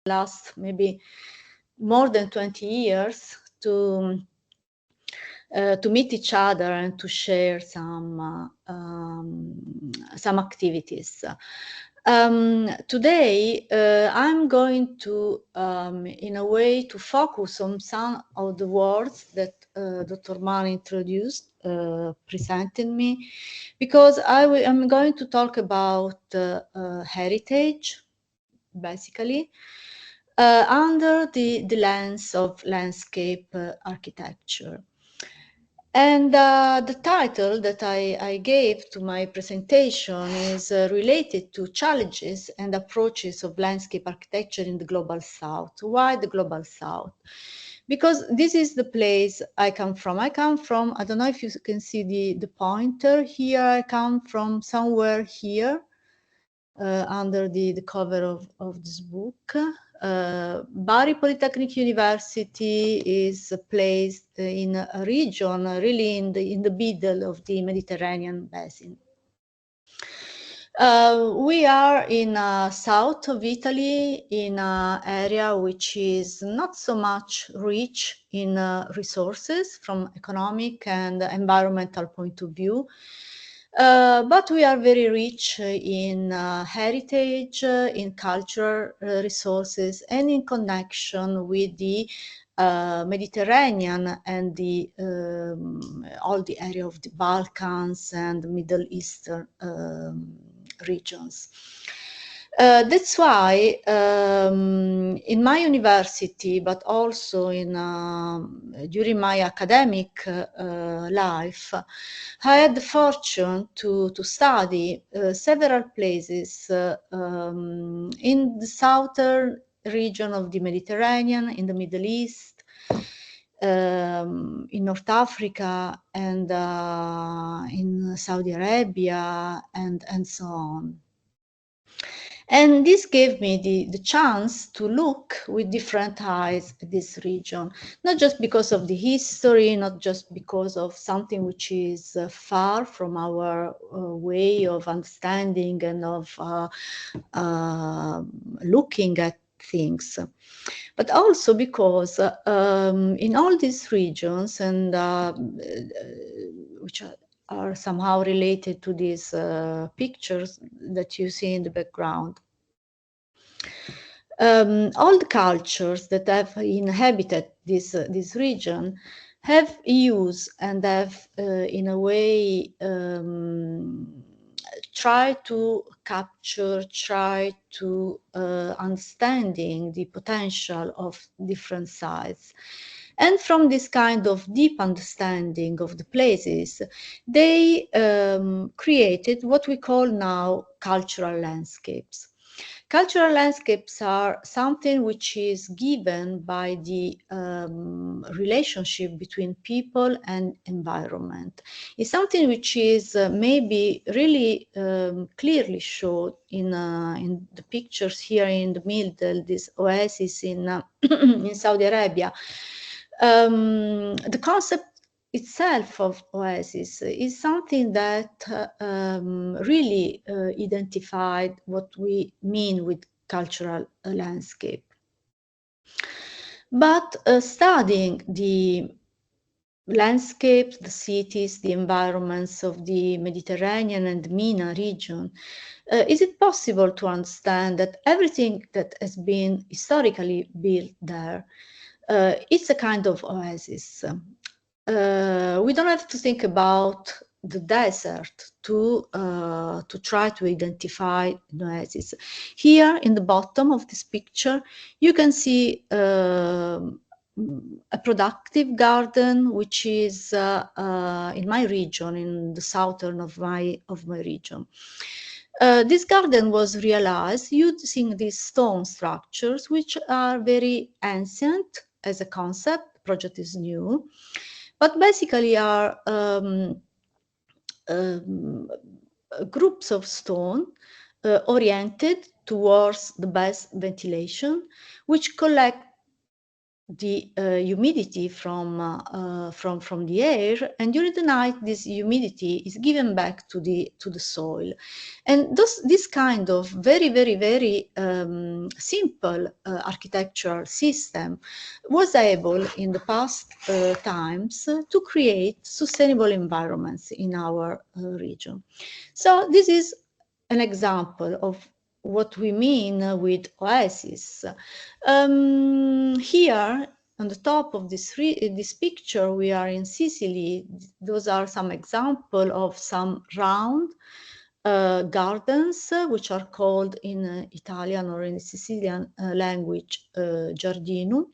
last maybe more than 20 years to meet each other and to share some activities. Today, I'm going to, in a way, to focus on some of the words that Dr. Mann introduced, presented me, because I'm going to talk about heritage, basically, under the lens of landscape architecture. And the title that I gave to my presentation is related to challenges and approaches of landscape architecture in the Global South. Why the Global South? Because this is the place I come from. I don't know if you can see the pointer here. I come from somewhere here under the cover of this book. Bari Polytechnic University is placed in a region really in the middle of the Mediterranean basin. We are in south of Italy, in an area which is not so much rich in resources from economic and environmental point of view. But we are very rich in heritage, in cultural resources, and in connection with the Mediterranean and all the area of the Balkans and the Middle Eastern regions. That's why in my university, but also during my academic life, I had the fortune to study several places in the southern region of the Mediterranean, in the Middle East, in North Africa, and in Saudi Arabia, and so on. And this gave me the chance to look with different eyes at this region, not just because of the history, not just because of something which is far from our way of understanding and of looking at things, but also because in all these regions, and which are somehow related to these pictures that you see in the background. All the cultures that have inhabited this region have used and have, in a way, tried to capture, try to understanding the potential of different sites. And from this kind of deep understanding of the places, they created what we call now cultural landscapes. Cultural landscapes are something which is given by the relationship between people and environment. It's something which is maybe really clearly shown in the pictures here in the middle, this oasis in, in Saudi Arabia. The concept itself of oasis is something that really identified what we mean with cultural landscape. But studying the landscapes, the cities, the environments of the Mediterranean and MENA region, is it possible to understand that everything that has been historically built there it's a kind of oasis? We don't have to think about the desert to try to identify the oasis. Here in the bottom of this picture, you can see a productive garden, which is in my region, in the southern of my region. This garden was realized using these stone structures, which are very ancient as a concept. The project is new, but basically are groups of stone oriented towards the best ventilation, which collect the humidity from the air, and during the night this humidity is given back to the soil. And this kind of very simple architectural system was able in the past times to create sustainable environments in our region. So this is an example of what we mean with oasis. Here on the top of this picture, we are in Sicily. Those are some examples of some round gardens, which are called in Italian or in the Sicilian language giardino.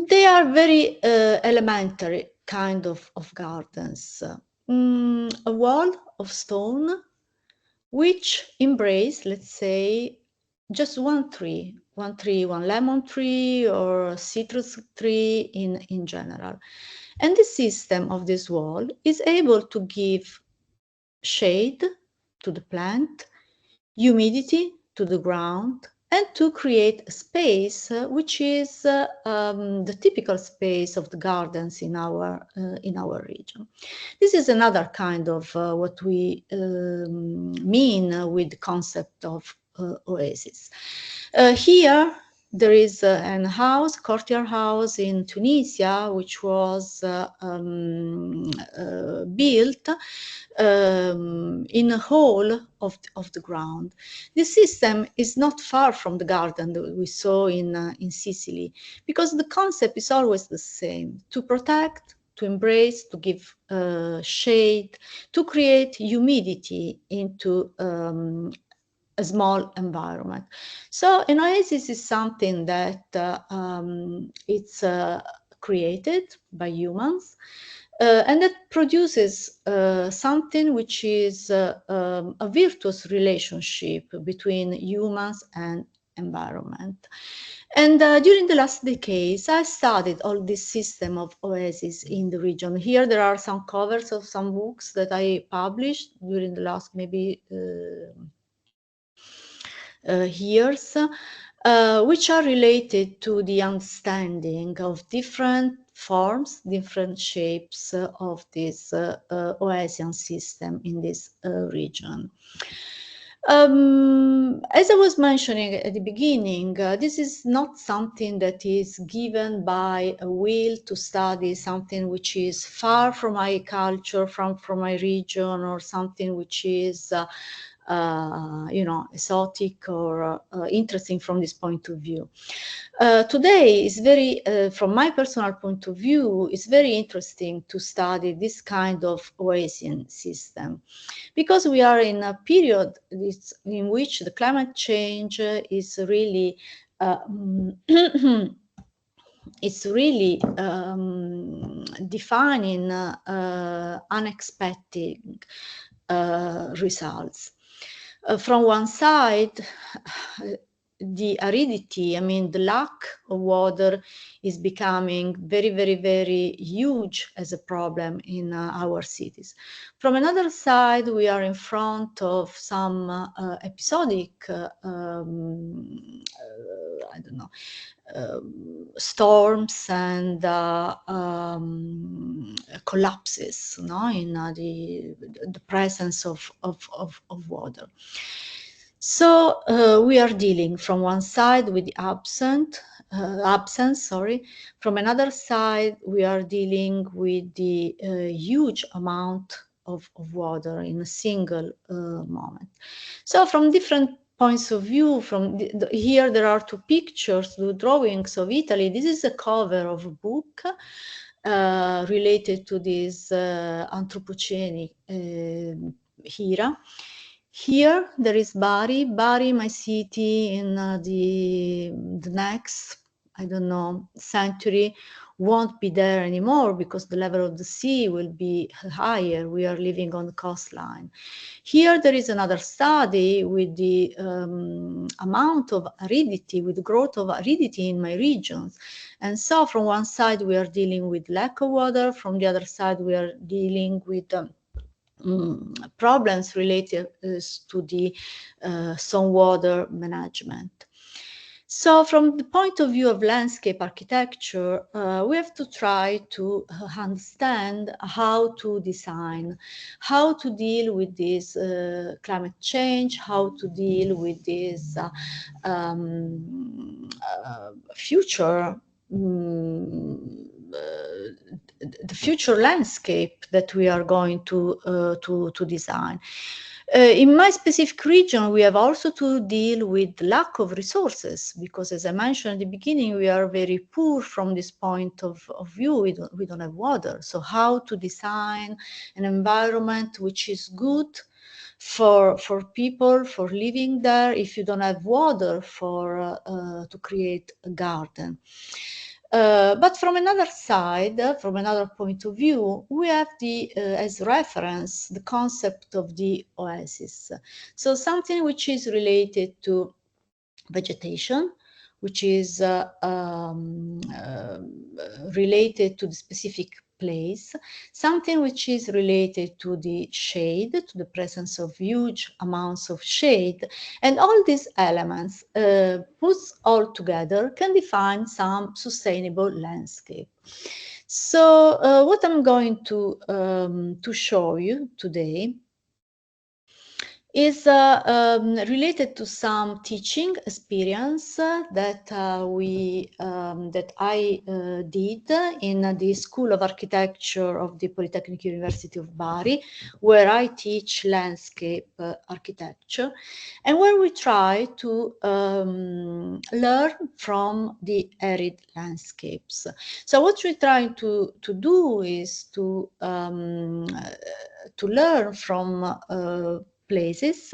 They are very elementary kind of gardens. A wall of stone which embrace, let's say, just one tree, one lemon tree or citrus tree in general. And the system of this wall is able to give shade to the plant, humidity to the ground, and to create a space which is the typical space of the gardens in our region. This is another kind of what we mean with the concept of oasis. Here there is a house, courtyard house in Tunisia, which was built in a hole of the ground. This system is not far from the garden that we saw in Sicily, because the concept is always the same: to protect, to embrace, to give shade, to create humidity into a small environment. So an oasis is something that it's created by humans, and that produces something which is a virtuous relationship between humans and environment. And during the last decades, I studied all this system of oasis in the region. Here there are some covers of some books that I published during the last maybe years, which are related to the understanding of different forms, different shapes of this oasis system in this region. As I was mentioning at the beginning, this is not something that is given by a will to study something which is far from my culture, from my region, or something which is exotic or interesting from this point of view. Today is very, from my personal point of view, it's very interesting to study this kind of oasis system, because we are in a period in which the climate change is really it's really defining unexpected results. From one side, the aridity, the lack of water is becoming very huge as a problem in our cities. From another side, we are in front of some episodic, storms and collapses, in the presence of water. So we are dealing from one side with the absence. From another side, we are dealing with the huge amount of water in a single moment. So from different points of view, here there are two pictures, two drawings of Italy. This is a cover of a book related to this Anthropocene era. Here there is Bari, my city in the next, century won't be there anymore because the level of the sea will be higher. We are living on the coastline. Here there is another study with the amount of aridity, with the growth of aridity in my regions. And so from one side we are dealing with lack of water, from the other side we are dealing with problems related to the stormwater management. So from the point of view of landscape architecture, we have to try to understand how to design, how to deal with this climate change, how to deal with this future the future landscape that we are going to design. In my specific region, we have also to deal with lack of resources because, as I mentioned at the beginning, we are very poor from this point of view. We don't have water. So how to design an environment which is good for people for living there if you don't have water for to create a garden. But from another side, from another point of view, we have as reference the concept of the oasis. So something which is related to vegetation, which is related to the specific place, something which is related to the shade, to the presence of huge amounts of shade, and all these elements put all together can define some sustainable landscape. So what I'm going to show you today is related to some teaching experience that I did in the School of Architecture of the Polytechnic University of Bari, where I teach landscape architecture, and where we try to learn from the arid landscapes. So what we're trying to do is to learn from places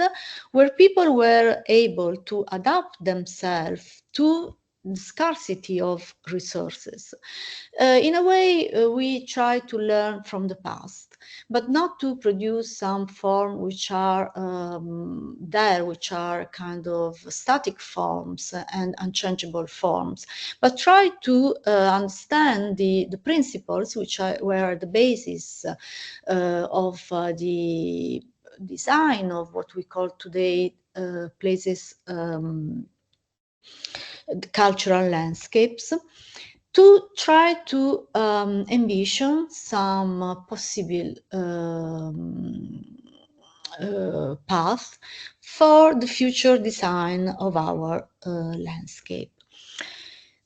where people were able to adapt themselves to the scarcity of resources. In a way, we try to learn from the past, but not to produce some form which are which are kind of static forms and unchangeable forms, but try to understand the principles which were the basis of the design of what we call today places, cultural landscapes, to try to envision some possible path for the future design of our landscape.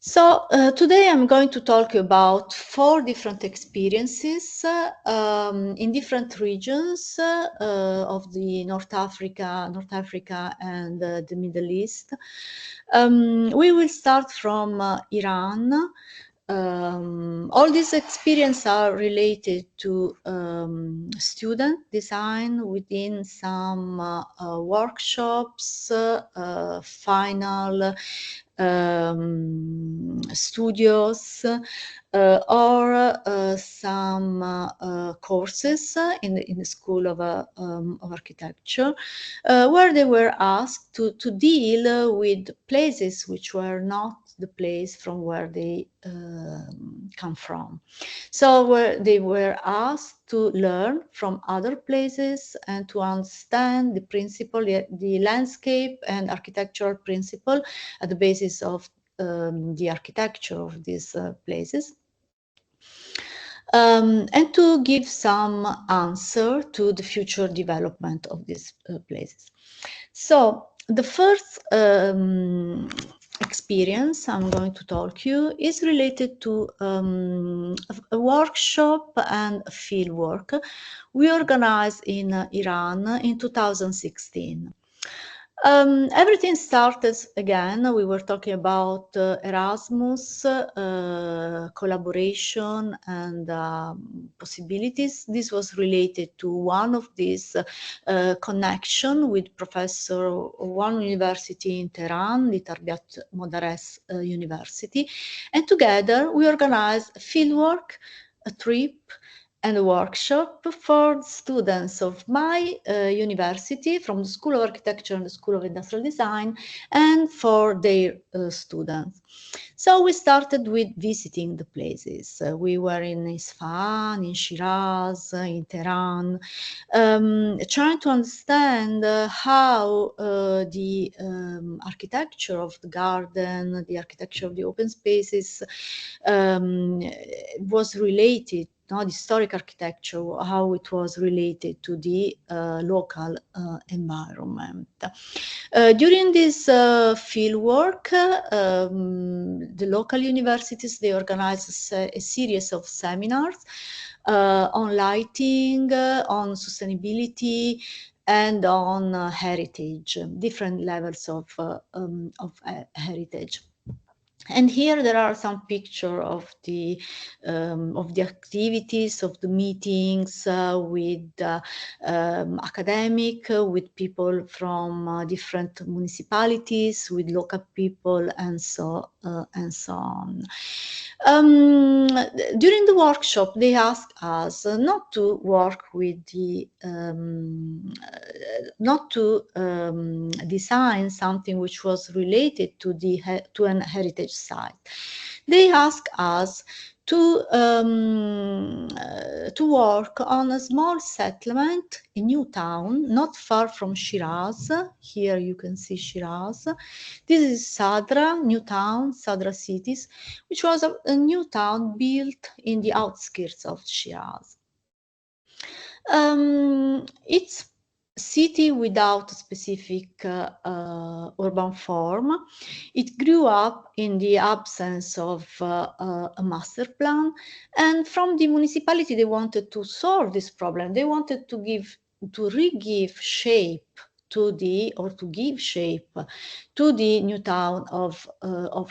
So today I'm going to talk about 4 different experiences in different regions of the North Africa and the Middle East. We will start from Iran. All these experiences are related to student design within some workshops, final studios, or some courses in the School of Architecture, where they were asked to deal with places which were not the place from where they come from. So they were asked to learn from other places and to understand the principle, the landscape and architectural principle at the basis of the architecture of these places. And to give some answer to the future development of these places. So the first experience I'm going to talk you is related to a workshop and a field work we organized in Iran in 2016. Everything started again. We were talking about Erasmus, collaboration and possibilities. This was related to one of these connection with professor of one university in Tehran, the Tarbiat Modares University. And together we organized a fieldwork, a trip, and a workshop for students of my university, from the School of Architecture and the School of Industrial Design, and for their students. So we started with visiting the places. We were in Isfahan, in Shiraz, in Tehran, trying to understand how the architecture of the garden, the architecture of the open spaces was related, the historic architecture, how it was related to the local environment. During this field work, the local universities, they organized a series of seminars on lighting, on sustainability, and on heritage, different levels of heritage. And here there are some pictures of the activities, of the meetings with academic, with people from different municipalities, with local people, and so on. During the workshop, they asked us not to work with the, not to design something which was related to an heritage site. They asked us to work on a small settlement, a new town, not far from Shiraz. Here you can see Shiraz. This is Sadra, new town, Sadra cities, which was a new town built in the outskirts of Shiraz. It's city without a specific urban form. It grew up in the absence of a master plan, and from the municipality they wanted to solve this problem. They wanted to re-give shape to give shape to the new town of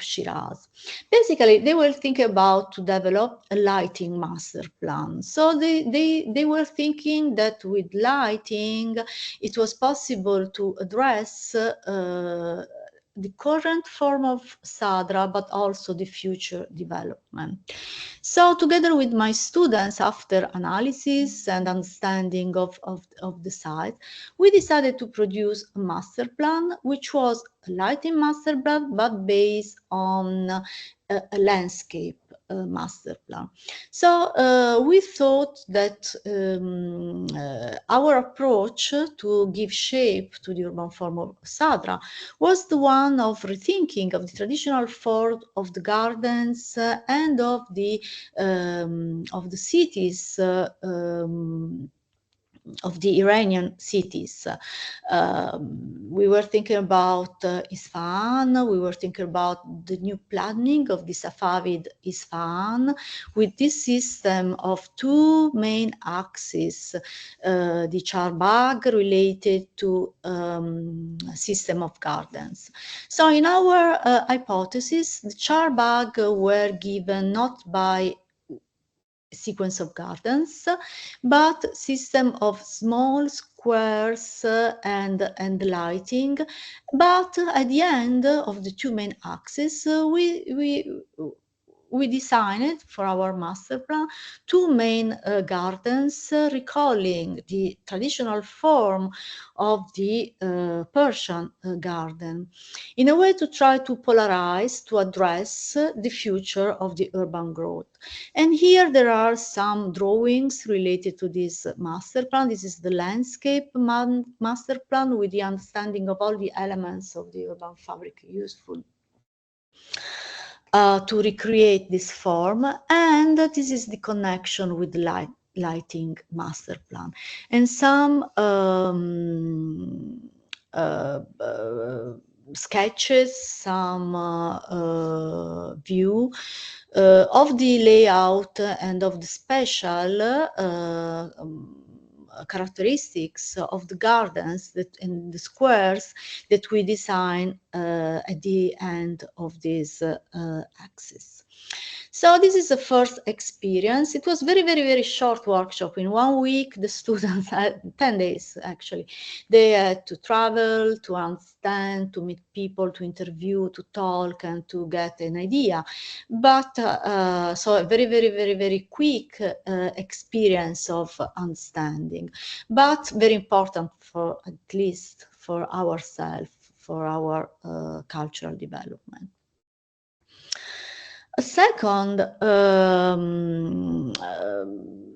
Shiraz. Basically, they were thinking about to develop a lighting master plan. So they were thinking that with lighting, it was possible to address the current form of Sadra, but also the future development. So together with my students, after analysis and understanding of the site, we decided to produce a master plan, which was a lighting master plan, but based on a landscape master plan. So we thought that our approach to give shape to the urban form of Sadra was the one of rethinking of the traditional form of the gardens and of the cities, of the Iranian cities. We were thinking about Isfahan, we were thinking about the new planning of the Safavid Isfahan with this system of two main axes, the Charbagh related to system of gardens. So in our hypothesis, the Charbagh were given not by sequence of gardens, but system of small squares and lighting. But at the end of the two main axes, we designed for our master plan two main gardens, recalling the traditional form of the Persian garden, in a way to try to polarize, to address the future of the urban growth. And here there are some drawings related to this master plan. This is the landscape master plan with the understanding of all the elements of the urban fabric useful to recreate this form. And this is the connection with the lighting master plan. And some sketches, some view of the layout and of the special characteristics of the gardens and the squares that we design at the end of this axis. So this is the first experience. It was very short workshop. In 1 week, the students had 10 days actually. They had to travel, to understand, to meet people, to interview, to talk, and to get an idea. But so a very quick experience of understanding, but very important for at least for ourselves, for our cultural development. A second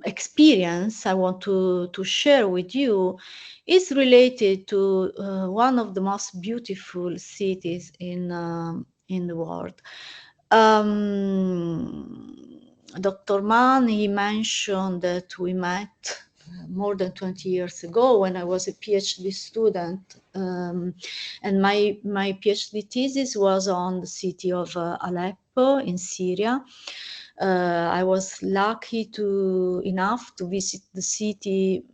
experience I want to share with you is related to one of the most beautiful cities in the world. Dr. Mann, he mentioned that we met more than 20 years ago when I was a PhD student, and my PhD thesis was on the city of Aleppo in Syria. I was lucky enough to visit the city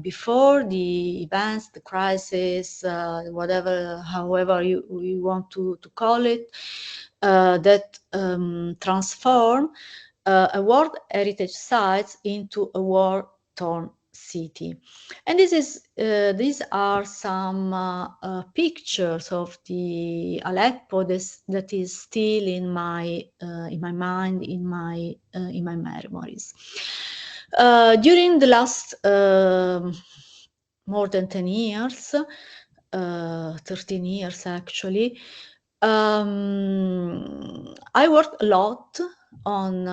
before the events, the crisis, however you want to call it, that transform a World Heritage Site into a war-torn city. And these are some pictures of the Aleppo that is still in my mind, in my memories. During the last more than 10 years, 13 years actually, I worked a lot on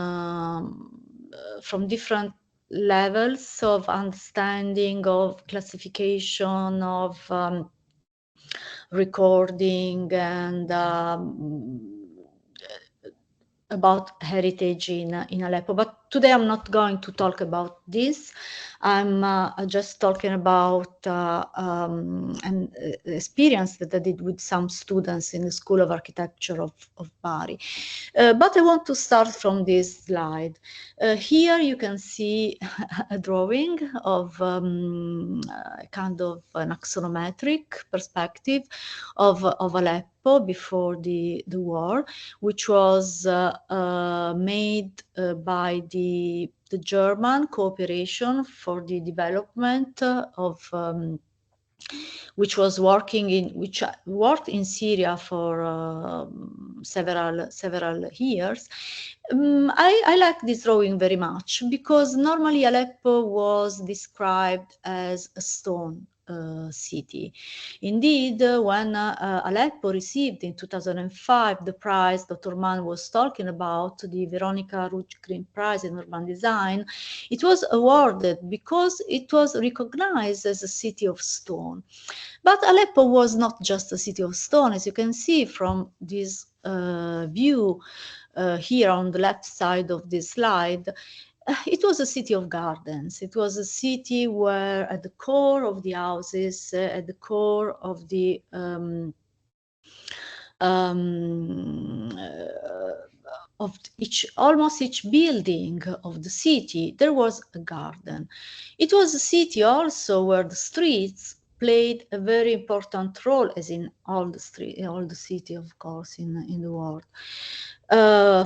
from different levels of understanding, of classification, of recording, and about heritage in Aleppo. But today I'm not going to talk about this. I'm just talking about an experience that I did with some students in the School of Architecture of Bari. But I want to start from this slide. Here you can see a drawing of kind of an axonometric perspective of Aleppo before the war, which was made by the German cooperation for the development of which worked in Syria for several years. I like this drawing very much because normally Aleppo was described as a stone city. Indeed, when Aleppo received in 2005 the prize Dr. Mann was talking about, the Veronica Rutsch-Green Prize in Urban Design, it was awarded because it was recognized as a city of stone. But Aleppo was not just a city of stone, as you can see from this view here on the left side of this slide. It was a city of gardens. It was a city where at the core of the houses, at the core of the almost each building of the city, there was a garden. It was a city also where the streets played a very important role, as in all the city, of course, in the world.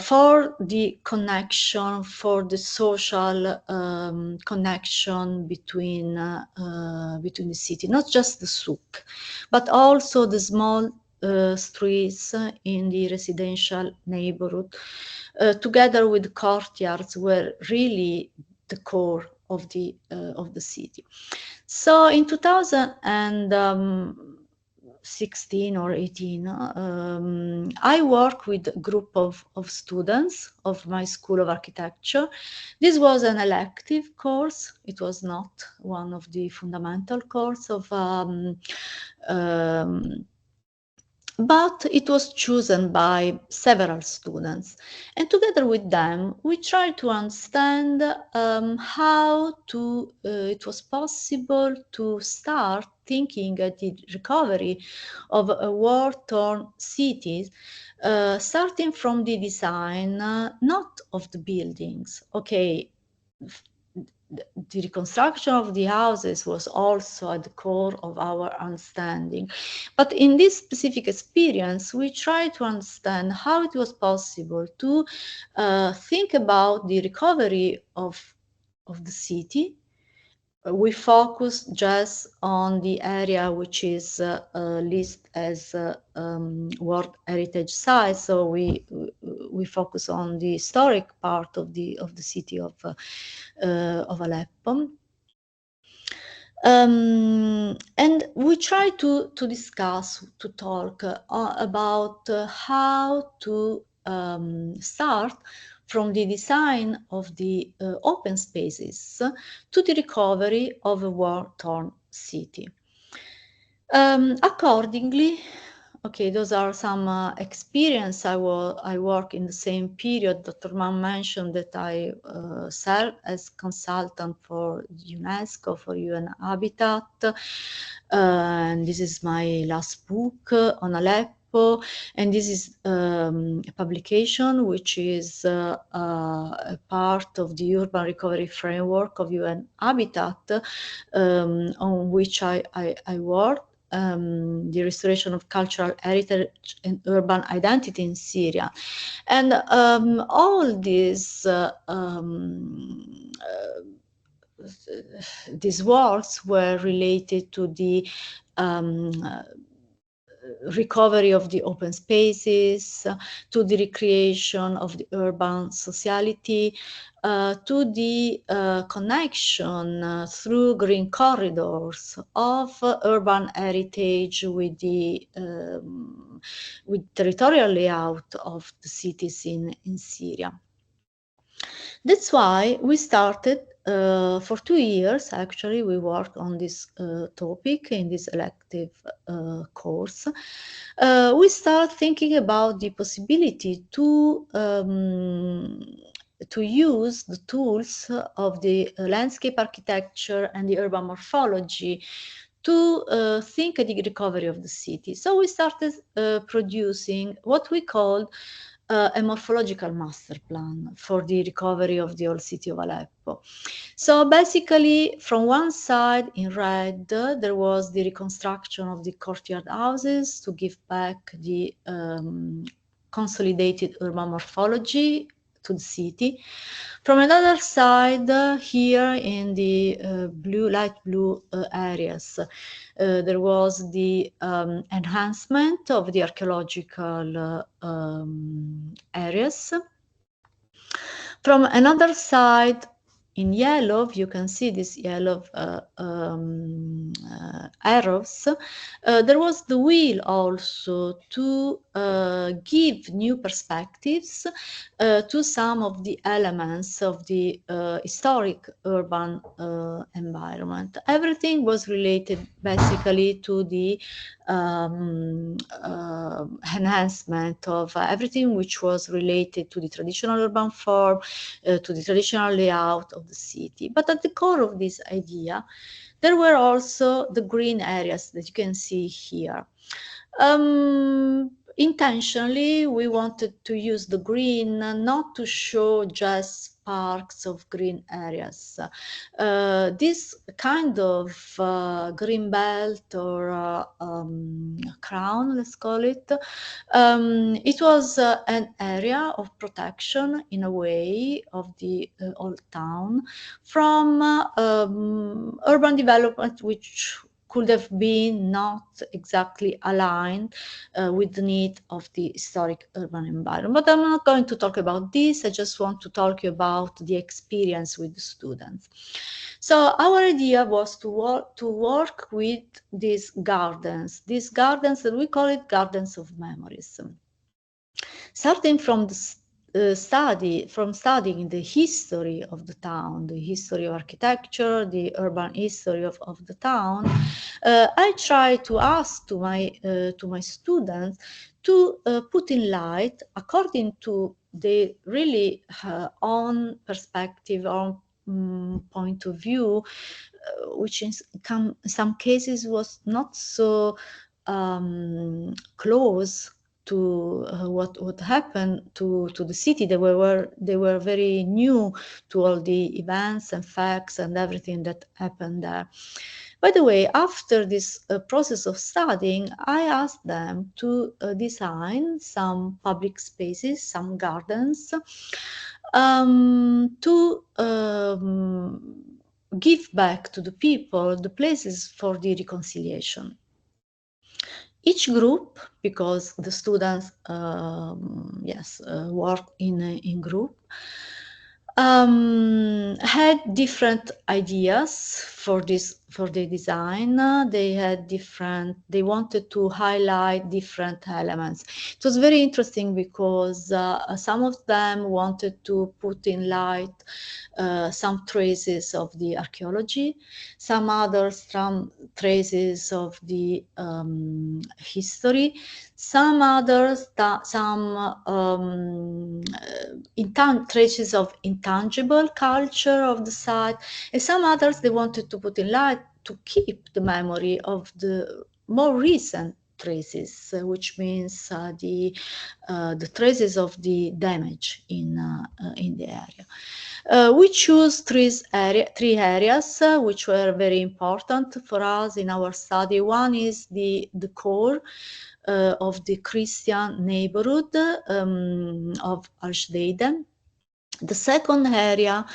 For the connection, for the social connection between the city, not just the souk, but also the small streets in the residential neighborhood, together with courtyards, were really the core of the city. So in 2016 or 18, I worked with a group of students of my School of Architecture. This was an elective course. It was not one of the fundamental courses of but it was chosen by several students. And together with them, we tried to understand how it was possible to start thinking at the recovery of a war-torn cities, starting from the design, not of the buildings. Okay, the reconstruction of the houses was also at the core of our understanding. But in this specific experience, we tried to understand how it was possible to think about the recovery of the city. We focus just on the area which is listed as World Heritage Site. So we focus on the historic part of the city of Aleppo. And we try to discuss, to talk about how to start from the design of the open spaces to the recovery of a war-torn city. Accordingly, okay, those are some experience. I work in the same period. Dr. Mann mentioned that I served as consultant for UNESCO, for UN Habitat. And this is my last book on Aleppo. And this is a publication which is a part of the urban recovery framework of UN Habitat, on which I work. The restoration of cultural heritage and urban identity in Syria. And all these works were related to the recovery of the open spaces, to the recreation of the urban sociality, to the connection through green corridors of urban heritage with the territorial layout of the cities in Syria. That's why we started for 2 years. Actually, we worked on this topic in this elective course. We start thinking about the possibility to use the tools of the landscape architecture and the urban morphology to think the recovery of the city. So we started producing what we called a morphological master plan for the recovery of the old city of Aleppo. So basically, from one side in red, there was the reconstruction of the courtyard houses to give back the consolidated urban morphology to the city. From another side, here in the light blue areas, there was the enhancement of the archaeological areas. From another side, in yellow, you can see these yellow arrows. There was the will also to give new perspectives to some of the elements of the historic urban environment. Everything was related basically to the enhancement of everything which was related to the traditional urban form, to the traditional layout of the city. But at the core of this idea, there were also the green areas that you can see here. Intentionally, we wanted to use the green not to show just parks of green areas. This kind of green belt or crown, let's call it, it was an area of protection in a way of the old town from urban development which could have been not exactly aligned with the need of the historic urban environment. But I'm not going to talk about this. I just want to talk about the experience with the students. So our idea was to work with these gardens that we call it gardens of memories. Starting from the studying the history of the town, the history of architecture, the urban history of the town, I try to ask to my students to put in light, according to their really own perspective, own point of view, which in some cases was not so close what happened to the city. They were very new to all the events and facts and everything that happened there. By the way, after this process of studying, I asked them to design some public spaces, some gardens, to give back to the people the places for the reconciliation. Each group, because the students, work in group, had different ideas for the design. They wanted to highlight different elements. It was very interesting because some of them wanted to put in light some traces of the archaeology, some others some traces of the history, some others traces of intangible culture of the site, and some others they wanted to put in light to keep the memory of the more recent traces, which means the traces of the damage in the area. We choose three areas which were very important for us in our study. One is the core of the Christian neighborhood of ArchiDesign. The second area,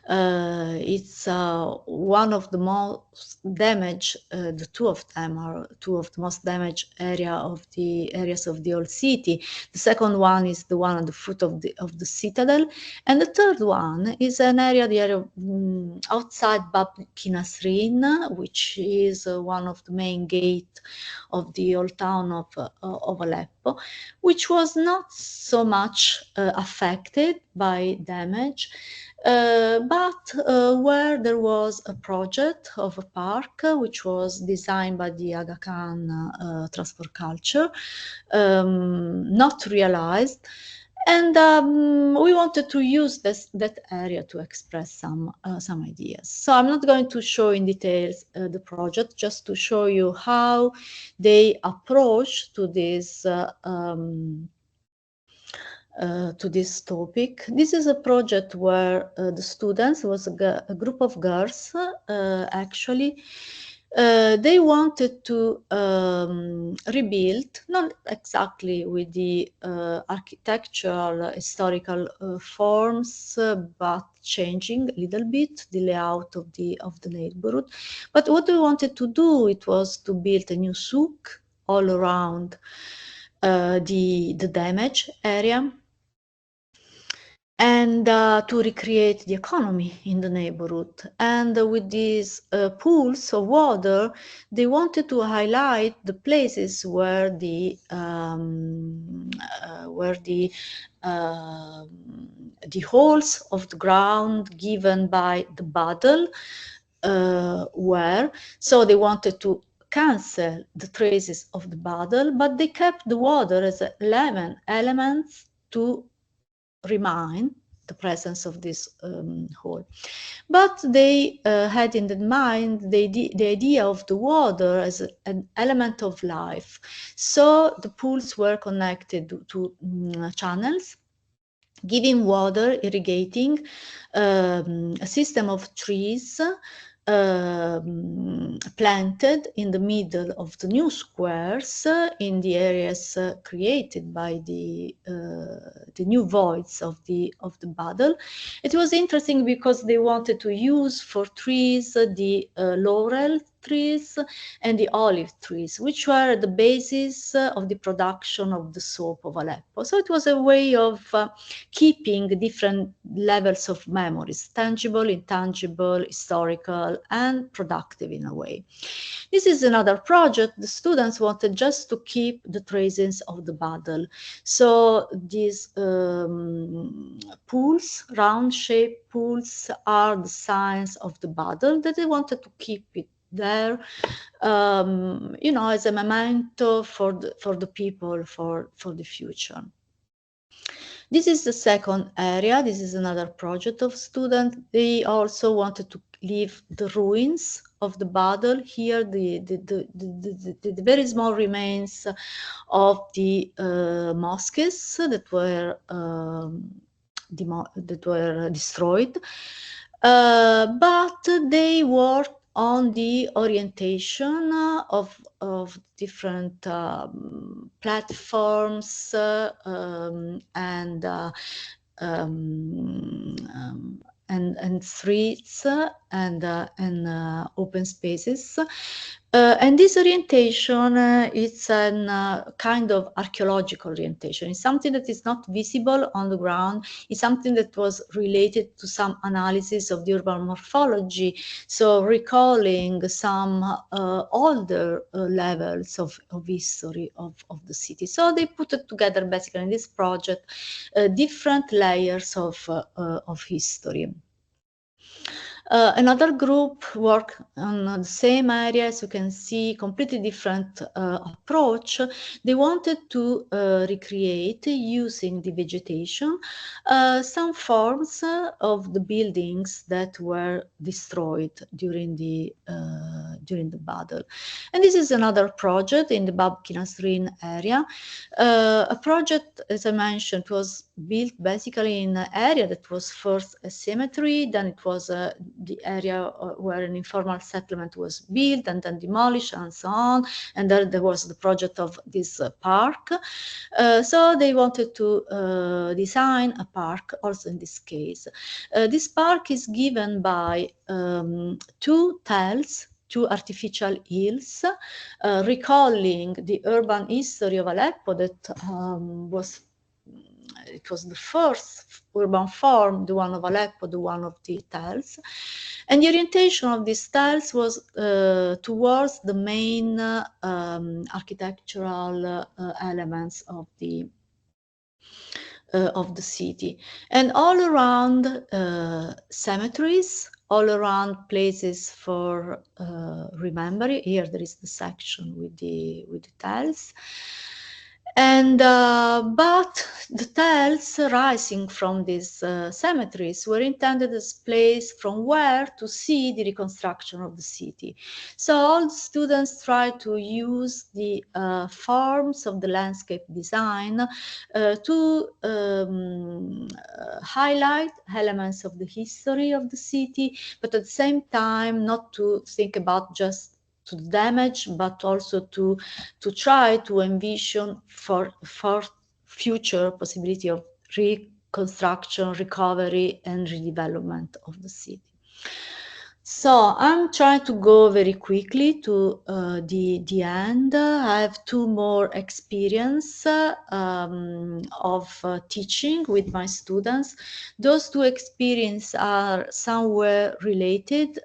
it's one of the most damaged. The two of them are two of the most damaged areas of the old city. The second one is the one at the foot of the citadel, and the third one is an area, outside Bab Kinasrin, which is one of the main gates of the old town of Aleppo, which was not so much affected by damage, but where there was a project of a park which was designed by the Aga Khan Transport Culture, not realized. And we wanted to use that area to express some ideas. So I'm not going to show in details the project, just to show you how they approach to this topic. This is a project where the students, was a group of girls actually. They wanted to rebuild, not exactly with the architectural historical forms, but changing a little bit the layout of the neighborhood. But what we wanted to do, it was to build a new souk all around the damaged area, and to recreate the economy in the neighborhood. And with these pools of water, they wanted to highlight the places where the holes of the ground given by the battle were. So they wanted to cancel the traces of the battle, but they kept the water as elements to remind the presence of this hole. But they had in mind the idea of the water as an element of life. So the pools were connected to channels, giving water, irrigating, a system of trees planted in the middle of the new squares in the areas created by the new voids of the battle. It was interesting because they wanted to use for trees the laurel trees and the olive trees, which were the basis of the production of the soap of Aleppo. So it was a way of keeping different levels of memories, tangible, intangible, historical, and productive in a way. This is another project. The students wanted just to keep the traces of the battle. So these pools, round-shaped pools, are the signs of the battle that they wanted to keep it there, as a memento for the people, for the future. This is the second area. This is another project of students. They also wanted to leave the ruins of the battle. Here, the very small remains of the mosques that were destroyed, but they worked on the orientation of different platforms and streets and open spaces. And this orientation is a kind of archaeological orientation. It's something that is not visible on the ground. It's something that was related to some analysis of the urban morphology, so recalling some older levels of history of the city. So they put it together basically in this project, different layers of history. Another group worked on the same area, as you can see, completely different approach. They wanted to recreate, using the vegetation, some forms of the buildings that were destroyed during the battle. And this is another project in the Bab Kinasrin area. A project, as I mentioned, was built basically in an area that was first a cemetery, then it was the area where an informal settlement was built and then demolished and so on. And then there was the project of this park. So they wanted to design a park also in this case. This park is given by two tells, two artificial hills, recalling the urban history of Aleppo that it was the first urban form, the one of Aleppo, the one of the tells. And the orientation of these tells was towards the main architectural elements of the city. And all around cemeteries, all around places for remembering. Here there is the section with the tells. And but the tells rising from these cemeteries were intended as place from where to see the reconstruction of the city. So all the students try to use the forms of the landscape design to highlight elements of the history of the city, but at the same time not to think about just to damage, but also to try to envision for future possibility of reconstruction, recovery, and redevelopment of the city. So I'm trying to go very quickly to the end. I have two more experience of teaching with my students. Those two experiences are somewhere related.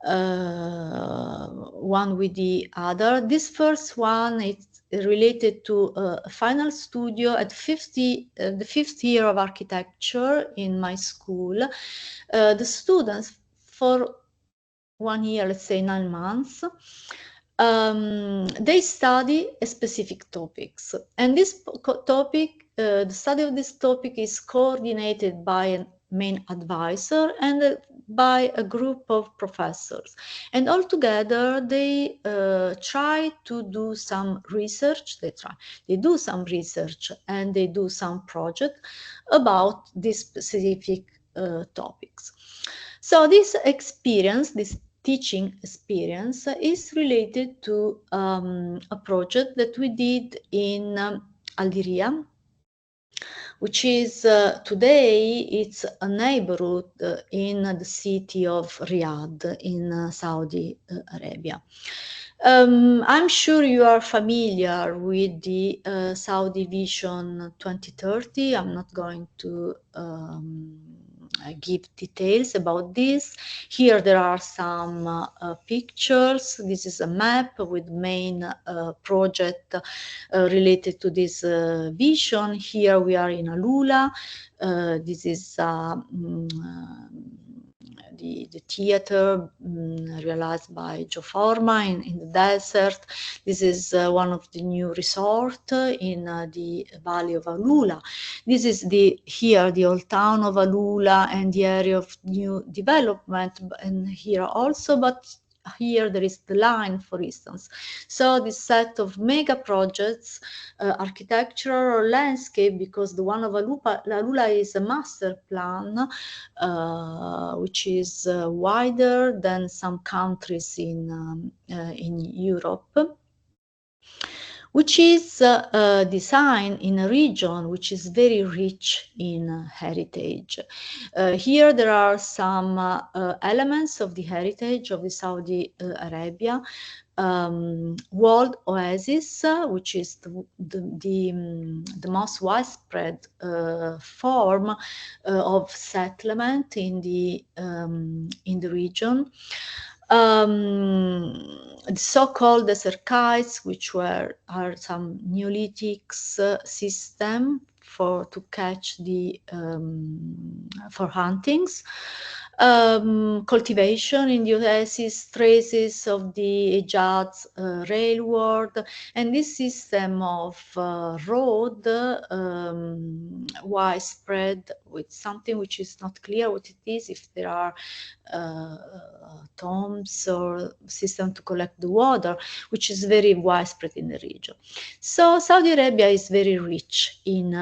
One with the other. This first one is related to a final studio at the fifth year of architecture in my school. The students, for 1 year, let's say 9 months, they study a specific topics, and this topic, the study of this topic is coordinated by a main advisor and by a group of professors, and all together they try to do some research. They do some research and they do some project about these specific topics. So this experience, this teaching experience, is related to a project that we did in Aldiria, which is today it's a neighborhood in the city of Riyadh in Saudi Arabia. I'm sure you are familiar with the Saudi Vision 2030. I'm not going to give details about this. Here there are some pictures. This is a map with main project related to this vision. Here we are in Alula. This is the theater realized by Joe Forma in the desert. This is one of the new resorts in the Valley of Alula. This is here the old town of Alula and the area of new development, and here also, but here there is the line, for instance. So this set of mega projects, architectural or landscape, because the one of Alula is a master plan, which is wider than some countries in Europe, which is designed in a region which is very rich in heritage. Here there are some elements of the heritage of the Saudi Arabia. Walled oasis, which is the most widespread form of settlement in the region. The so-called desertites, which are some Neolithic system to catch the for huntings. Cultivation in the oasis, traces of the Hejaz railroad, and this system of road widespread with something which is not clear what it is, if there are tombs or system to collect the water, which is very widespread in the region. So Saudi Arabia is very rich in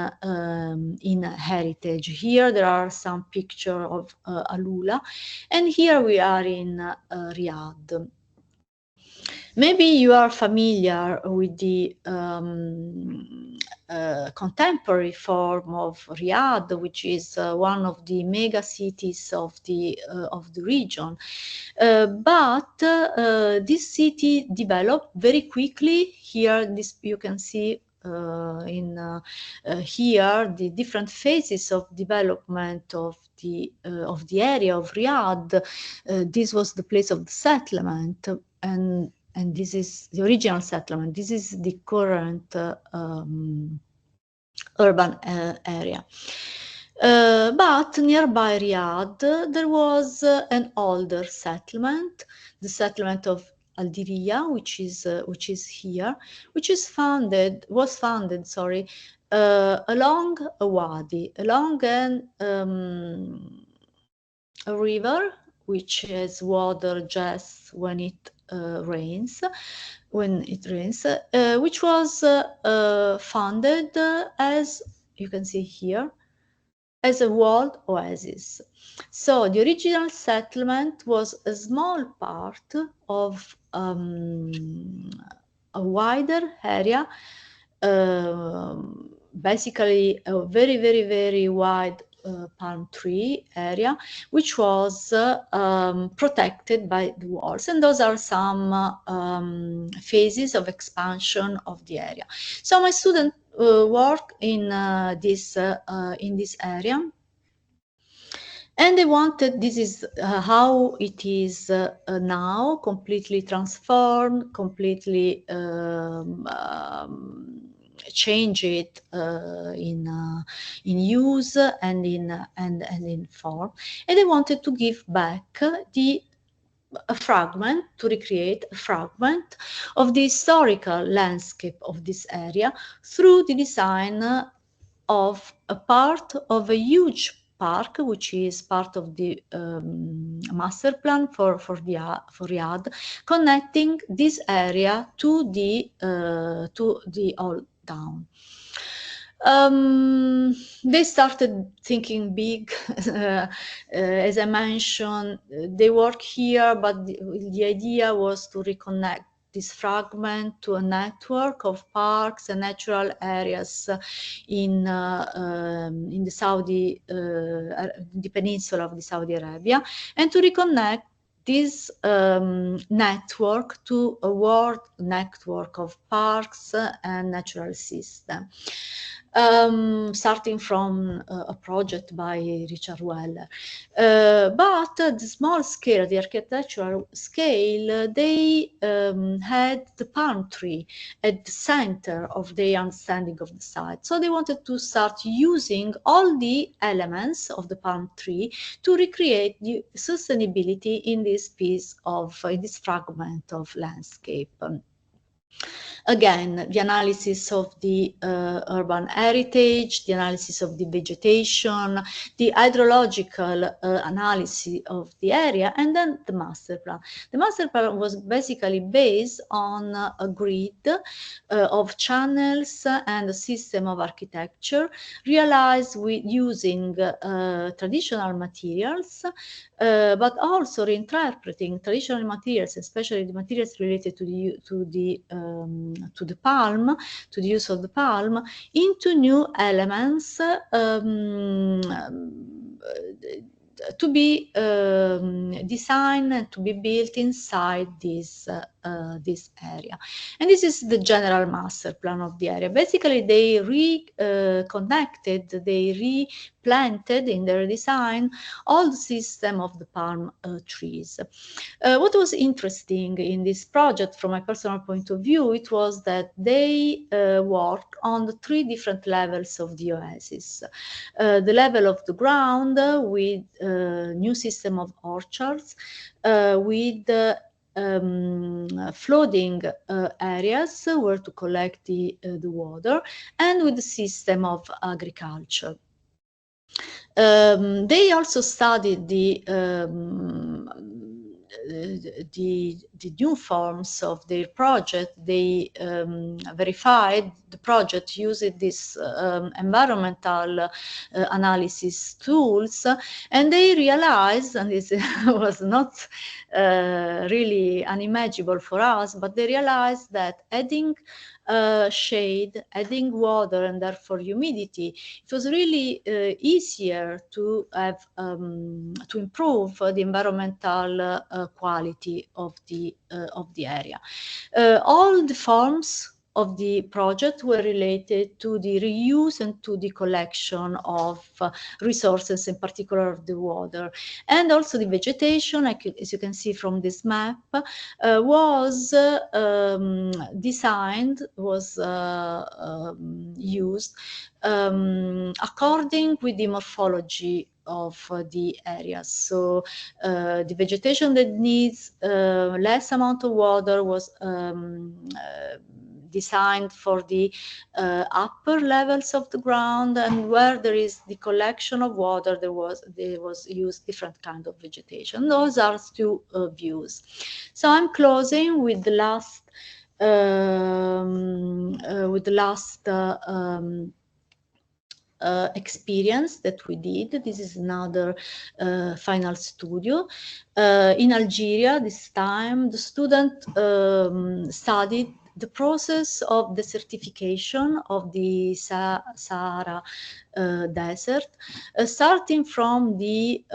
heritage. Here there are some pictures of Alula, and here we are in Riyadh. Maybe you are familiar with the contemporary form of Riyadh, which is one of the mega cities of the region. But this city developed very quickly. Here, you can see here the different phases of development of the area of Riyadh. This was the place of the settlement, and this is the original settlement. This is the current urban area. But nearby Riyadh, there was an older settlement, the settlement of Al-Diriyah, which is here, which was founded, along a wadi, along a river, which has water just when it rains, which was founded as you can see here, as a walled oasis. So the original settlement was a small part of a wider area, basically a very, very, very wide palm tree area, which was protected by the walls, and those are some phases of expansion of the area. So my student work in this area, and they wanted, this is how it is now, completely transformed, completely change it in use and in form, and they wanted to give back a fragment, to recreate a fragment of the historical landscape of this area through the design of a part of a huge park, which is part of the master plan for Riyadh, connecting this area to the old town. They started thinking big. As I mentioned, they work here, but the idea was to reconnect this fragment to a network of parks and natural areas in the Saudi, the peninsula of the Saudi Arabia, and to reconnect this network to a world network of parks and natural systems. starting from a project by Richard Weller. But at the small scale, the architectural scale, they had the palm tree at the center of their understanding of the site. So they wanted to start using all the elements of the palm tree to recreate the sustainability in this piece of, in this fragment of landscape. Again, the analysis of the urban heritage, the analysis of the vegetation, the hydrological analysis of the area, and then the master plan. The master plan was basically based on a grid of channels and a system of architecture realized with using traditional materials, but also reinterpreting traditional materials, especially the materials related to the palm, to the use of the palm, into new elements to be designed and to be built inside this area. And this is the general master plan of the area. Basically, they reconnected, they replanted in their design all the system of the palm trees. What was interesting in this project, from my personal point of view, it was that they worked on the 3 different levels of the oasis. The level of the ground with new system of orchards, with flooding areas where to collect the water, and with the system of agriculture. They also studied the new forms of their project. They verified the project using this environmental analysis tools, and they realized, and this was not really unimaginable for us, but they realized that adding shade, adding water, and therefore humidity, it was really easier to have to improve the environmental quality of the area. All the forms of the project were related to the reuse and to the collection of resources, in particular of the water. And also the vegetation, as you can see from this map, was designed, was used according with the morphology of the areas. So the vegetation that needs less amount of water was designed for the upper levels of the ground, and where there is the collection of water, there was used different kind of vegetation. Those are 2 views. So I'm closing with the last experience that we did. This is another final studio in Algeria. This time the student studied the process of the certification of the Sahara desert, starting from the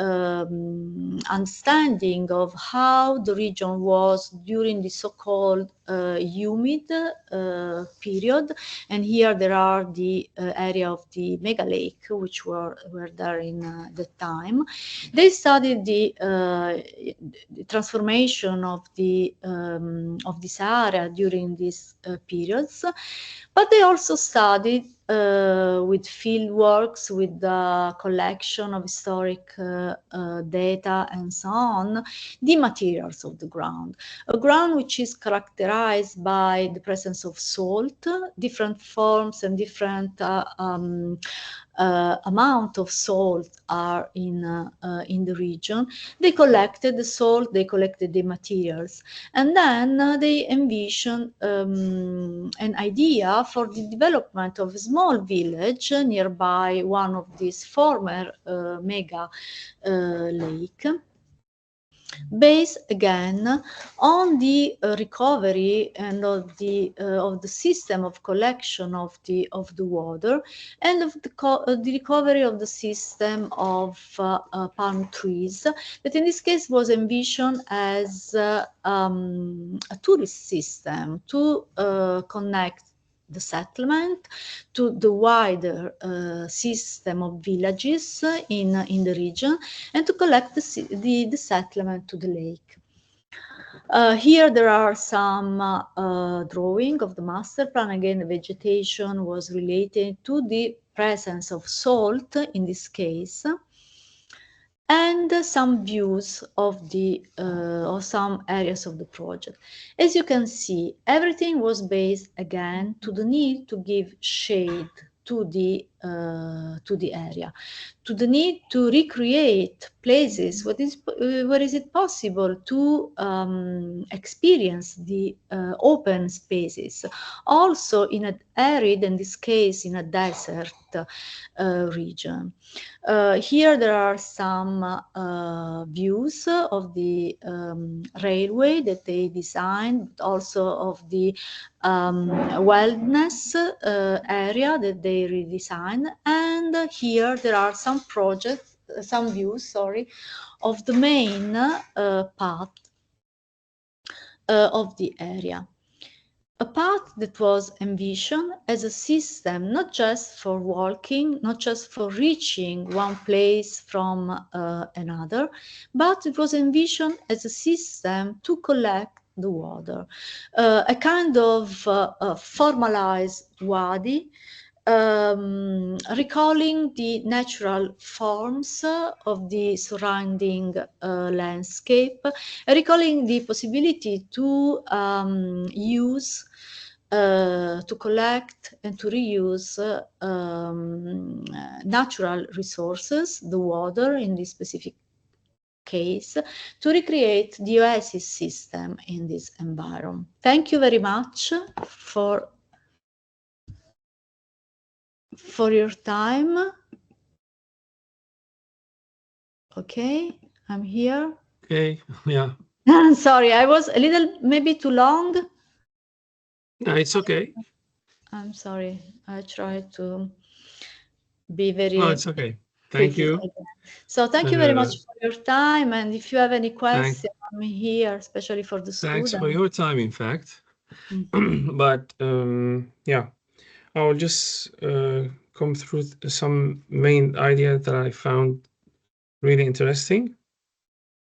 understanding of how the region was during the so-called humid period. And here there are the area of the mega lake, which were there in the time. They studied the transformation of the Sahara during these periods, but they also studied with field works, with the collection of historic data and so on, the materials of the ground. A ground which is characterized by the presence of salt, different forms and different amount of salt are in the region. They collected the salt, they collected the materials, and then they envisioned an idea for the development of a small village nearby one of these former mega lake, based again on the recovery and of the system of collection of the water, and of the recovery of the system of palm trees, that in this case was envisioned as a tourist system to connect the settlement to the wider system of villages in the region, and to collect the settlement to the lake. Here there are some drawing of the master plan. Again, the vegetation was related to the presence of salt in this case, and some views of the of some areas of the project. As you can see, everything was based again to the need to give shade to the area, to the need to recreate places where is it possible to experience the open spaces, also in an arid, in this case in a desert region. Here there are some views of the railway that they designed, but also of the wellness area that they redesigned. And here there are some projects, some views, sorry, of the main path of the area. A path that was envisioned as a system, not just for walking, not just for reaching one place from another, but it was envisioned as a system to collect the water, a kind of formalized wadi, recalling the natural forms of the surrounding landscape, recalling the possibility to use, to collect and to reuse natural resources, the water in this specific case, to recreate the oasis system in this environment. Thank you very much for your time. Okay, I'm here. Okay, yeah. Sorry, I was a little maybe too long. No, it's okay. I'm sorry. I tried to be very No, it's okay. Thank quick. you. So thank you very much for your time. And if you have any questions, I'm here, especially for the students. Thanks for your time, in fact. But yeah, I will just come through some main ideas that I found really interesting.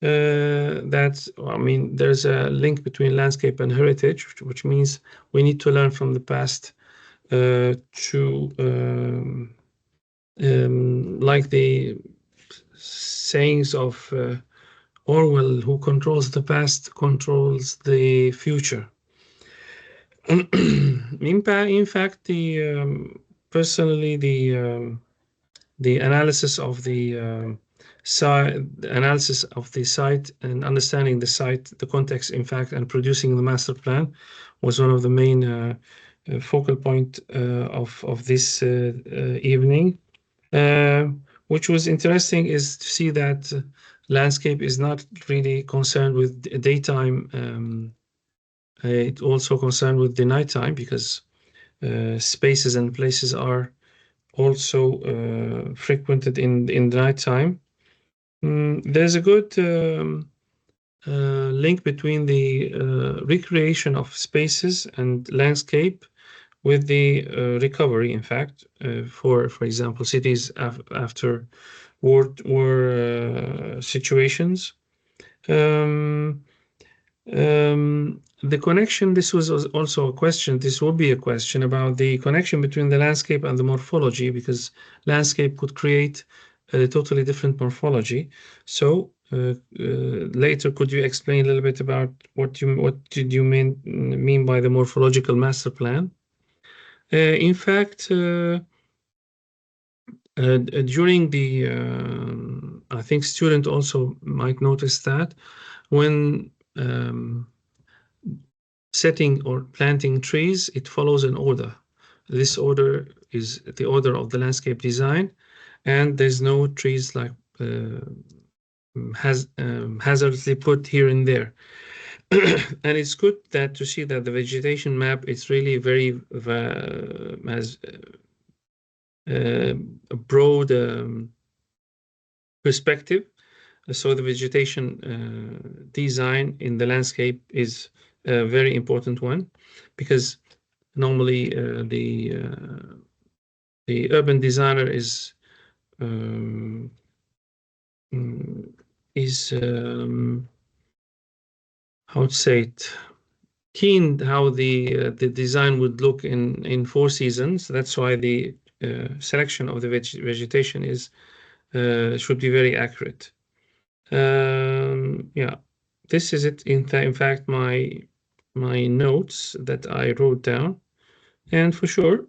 That's, I mean, there's a link between landscape and heritage, which means we need to learn from the past to like the sayings of Orwell, who controls the past controls the future. In fact, personally, the analysis of the site and understanding the site, the context, in fact, and producing the master plan was one of the main focal point of this evening. Which was interesting is to see that landscape is not really concerned with daytime. It's also concerned with the nighttime, because spaces and places are also frequented in the nighttime. There's a good link between the recreation of spaces and landscape with the recovery, in fact, for example, cities after war situations. The connection, this was also a question, this will be a question about the connection between the landscape and the morphology, because landscape could create a totally different morphology. So later, could you explain a little bit about what did you mean by the morphological master plan? In fact, during the, I think student also might notice that when setting or planting trees, it follows an order. This order is the order of the landscape design, and there's no trees like hazardly put here and there. And it's good that to see that the vegetation map is really very has a broad perspective. So the vegetation design in the landscape is a very important one, because normally the urban designer is how to say it, keen how the design would look in 4 seasons. That's why the selection of the vegetation is should be very accurate. Yeah, this is it. In fact, my notes that I wrote down, and for sure,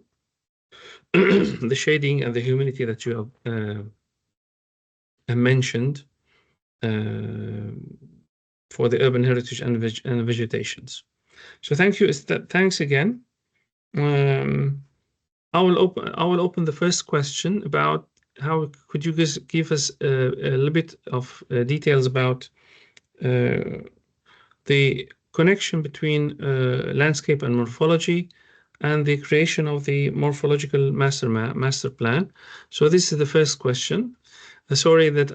the shading and the humidity that you have mentioned for the urban heritage and vegetations. So thank you. Thanks again. I will open the first question about how could you guys give us a little bit of details about the connection between landscape and morphology and the creation of the morphological master plan. So this is the first question. Sorry that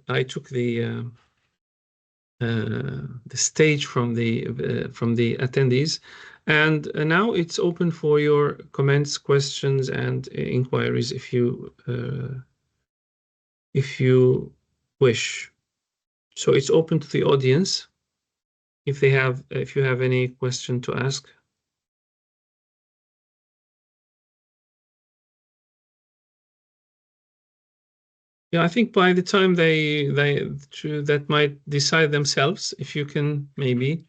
I took the stage from the attendees, and now it's open for your comments, questions, and inquiries if you wish. So it's open to the audience if you have any question to ask. Yeah, I think by the time that might decide themselves. If you can maybe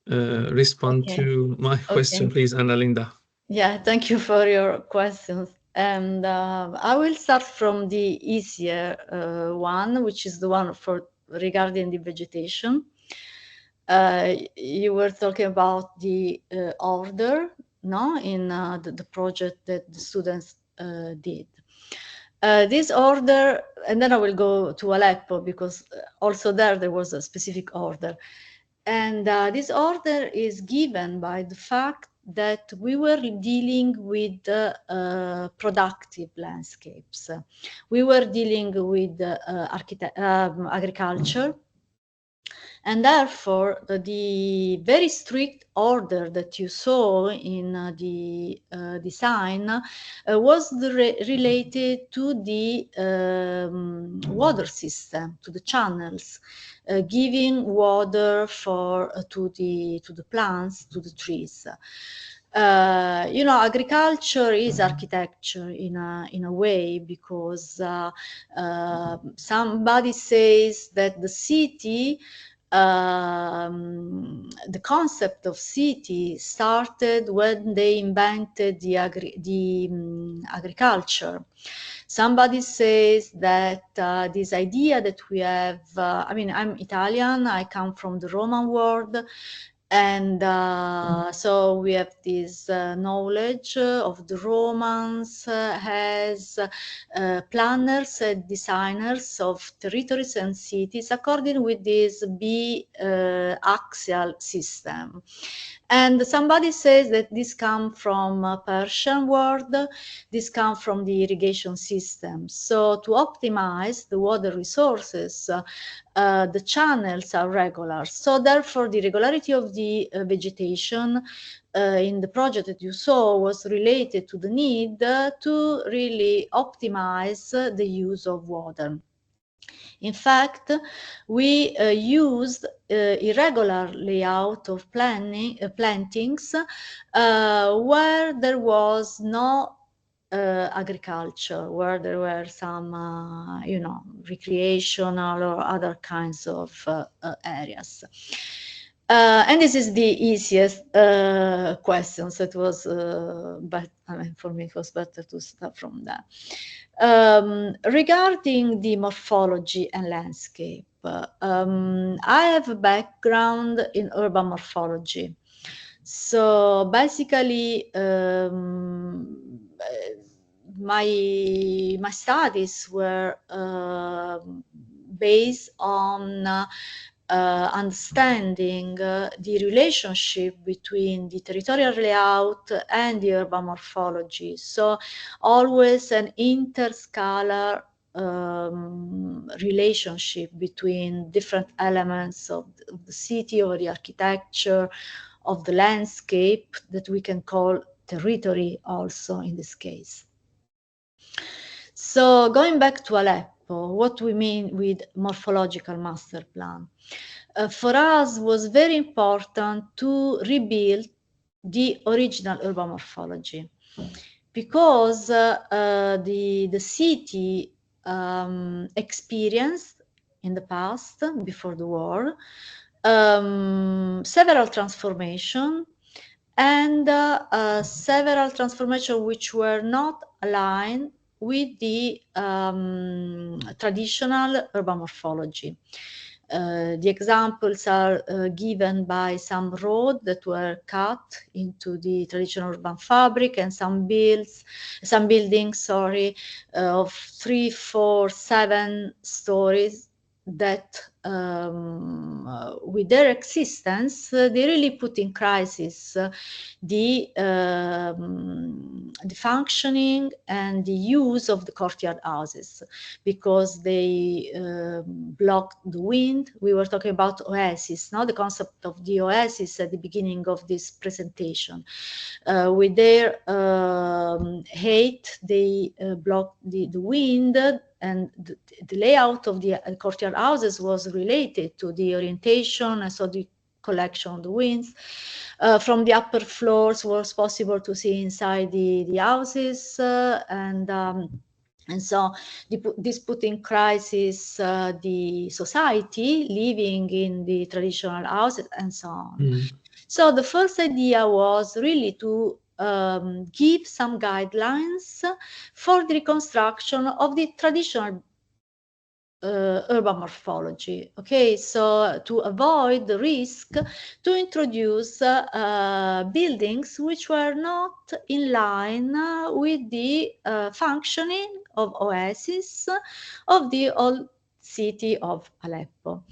respond to my question, please, Annalinda. Yeah, thank you for your questions. And I will start from the easier one, which is the one regarding the vegetation. You were talking about the order, no, in the project that the students did. This order, and then I will go to Aleppo because also there was a specific order. And this order is given by the fact that we were dealing with productive landscapes. We were dealing with agriculture. And therefore, the very strict order that you saw in the design was related to the water system, to the channels, giving water to the plants, to the trees. Agriculture is architecture in a way, because somebody says that the city, the concept of city started when they invented the agriculture. Somebody says that this idea that we have, I'm Italian, I come from the Roman world, and so we have this knowledge of the Romans as planners and designers of territories and cities according with this axial system. And somebody says that this comes from Persian world, this comes from the irrigation system. So to optimize the water resources, the channels are regular. So therefore, the regularity of the vegetation in the project that you saw was related to the need to really optimize the use of water. In fact, we used irregular layout of plantings where there was no agriculture, where there were some, recreational or other kinds of areas. And this is the easiest question. So it was, for me, it was better to start from that. Regarding the morphology and landscape, I have a background in urban morphology. So basically, my studies were based on understanding the relationship between the territorial layout and the urban morphology. So always an interscalar relationship between different elements of the city or the architecture of the landscape that we can call territory also in this case. So going back to Aleppo, what we mean with morphological master plan. For us was very important to rebuild the original urban morphology, because the city experienced in the past, before the war, several transformations, and several transformations which were not aligned with the traditional urban morphology. The examples are given by some roads that were cut into the traditional urban fabric, and some buildings, of 3, 4, 7 stories that with their existence, they really put in crisis the functioning and the use of the courtyard houses, because they block the wind. We were talking about oasis, no? The concept of the oasis at the beginning of this presentation. With their height, they block the wind, and the layout of the courtyard houses was related to the orientation, and so the collection of the winds. From the upper floors was possible to see inside the houses, and so this put in crisis the society living in the traditional houses, and so on. So the first idea was really to give some guidelines for the reconstruction of the traditional urban morphology. Okay, so to avoid the risk to introduce buildings which were not in line with the functioning of oasis of the old city of Aleppo.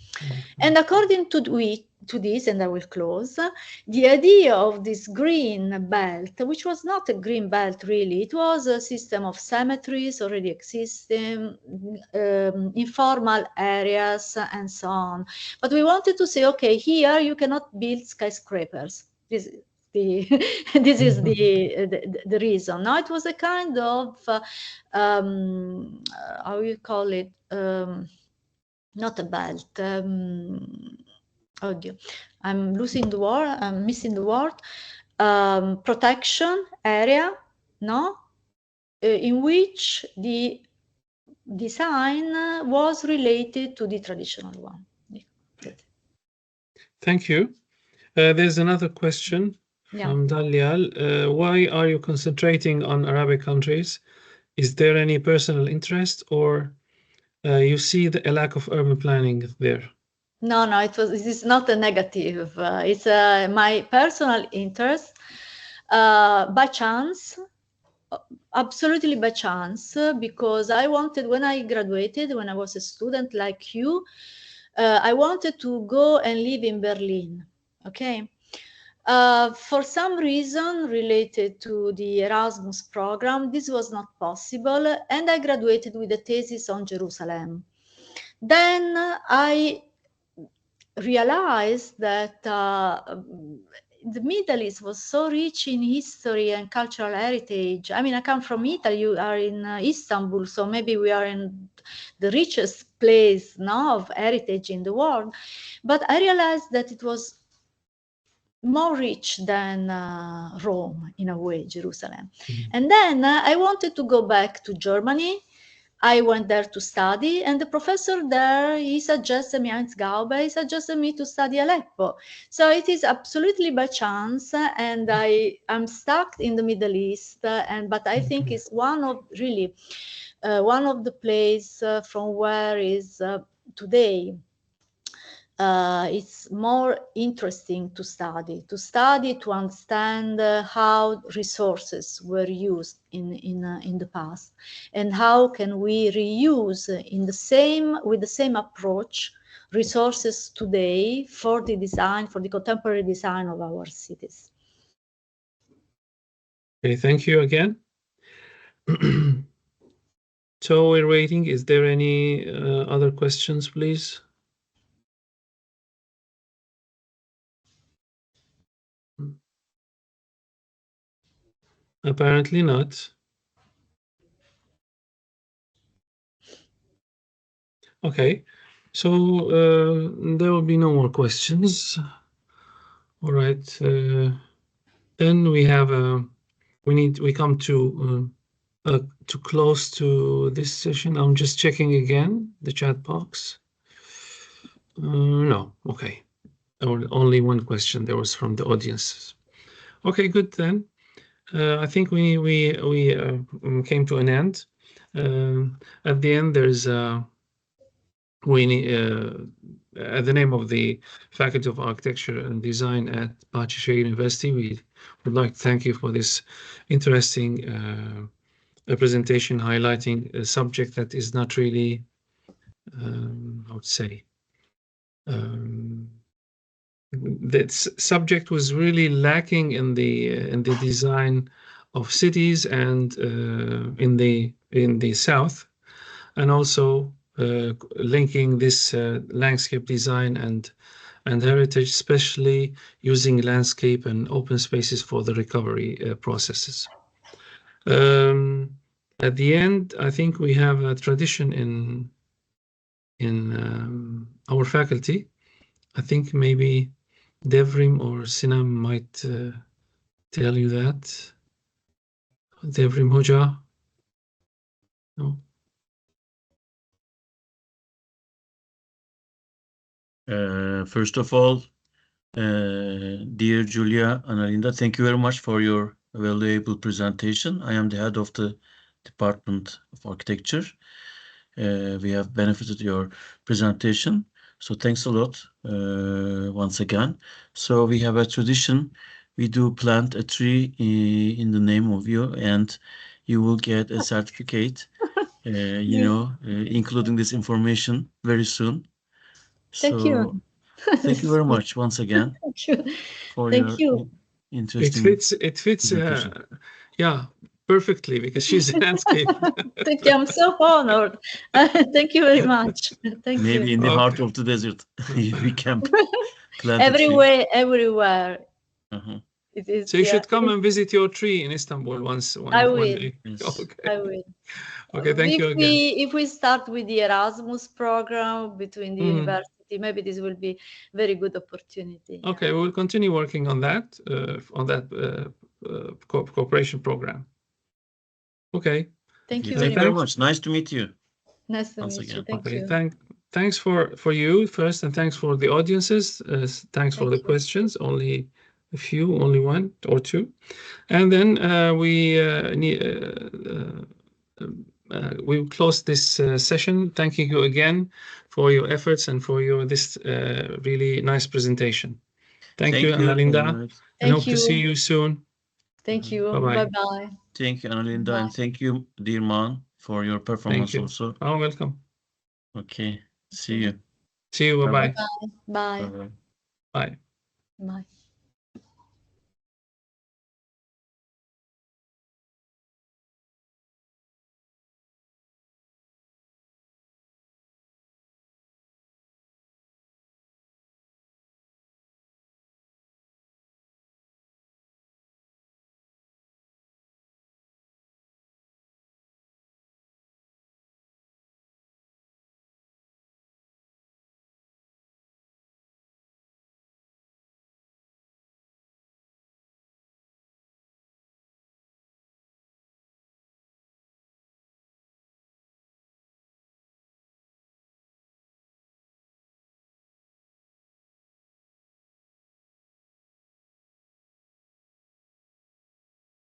And according to this, and I will close, the idea of this green belt, which was not a green belt really, it was a system of cemeteries already existing, informal areas, and so on. But we wanted to say, okay, here you cannot build skyscrapers. This is the reason. Now it was a kind of how you call it, not a belt. Oh dear, I'm losing the word. I'm missing the word. Protection area, no, in which the design was related to the traditional one. Thank you. There's another question from Dalial. Why are you concentrating on Arabic countries? Is there any personal interest, or you see a lack of urban planning there? No, this is not a negative. It's my personal interest, by chance, absolutely by chance, because I wanted, when I graduated, when I was a student like you, I wanted to go and live in Berlin. Okay. For some reason related to the Erasmus program, this was not possible, and I graduated with a thesis on Jerusalem. Then I realized that the Middle East was so rich in history and cultural heritage. I mean, I come from Italy, you are in Istanbul, so maybe we are in the richest place now of heritage in the world. But I realized that it was more rich than Rome, in a way, Jerusalem. And then I wanted to go back to Germany. I went there to study, and the professor there, he suggested me, Heinz Gaube, he suggested me to study Aleppo. So it is absolutely by chance, and I'm stuck in the Middle East, but I think it's one of the place from where is today it's more interesting to study, to understand how resources were used in the past, and how can we reuse with the same approach resources today for the contemporary design of our cities. Okay, thank you again. So we're waiting. Is there any other questions, please? Apparently not. Okay, so there will be no more questions. All right. Then we have we come to close to this session. I'm just checking again the chat box. No, okay. Only one question there was from the audience. Okay, good then. I think we came to an end. At the end, there's the name of the Faculty of Architecture and Design at University. We would like to thank you for this interesting presentation highlighting a subject that is not really, I would say, that subject was really lacking in the design of cities and in the south, and also linking this landscape design and heritage, especially using landscape and open spaces for the recovery processes. At the end, I think we have a tradition in our faculty. I think maybe Devrim or Sinam might tell you that. Devrim Hoca? No? First of all, dear Giulia Annalinda, thank you very much for your valuable presentation. I am the head of the Department of Architecture. We have benefited your presentation, so thanks a lot once again. So we have a tradition. We do plant a tree in the name of you, and you will get a certificate, you know, including this information very soon. Thank you. Thank you very much once again. Thank you. For Thank you. interesting. It fits. Yeah, perfectly, because she's a landscape. Thank you. I'm so honored. Thank you very much. Thank Maybe you. in the heart of the desert, we can plant everywhere. It is. So you should come and visit your tree in Istanbul once. I will. One day. Yes. Okay. I will. Okay, thank you again. If we start with the Erasmus program between the university, maybe this will be very good opportunity. Okay, we will continue working on that cooperation program. Okay. Thank you very much. Nice to meet you. Nice to meet you. Thank you. Thanks for you first, and thanks for the audiences. Thanks for the questions. Only a few, only one or two, and then we will close this session. Thanking you again for your efforts and for your this really nice presentation. Thank you, Annalinda. And hope to see you soon. Thank you. Bye-bye. Bye-bye. Thank you, Annalinda, and thank you, dear man, for your performance also. Oh, welcome. Okay. See you. See you. Bye-bye. Bye. Bye. Bye. Bye.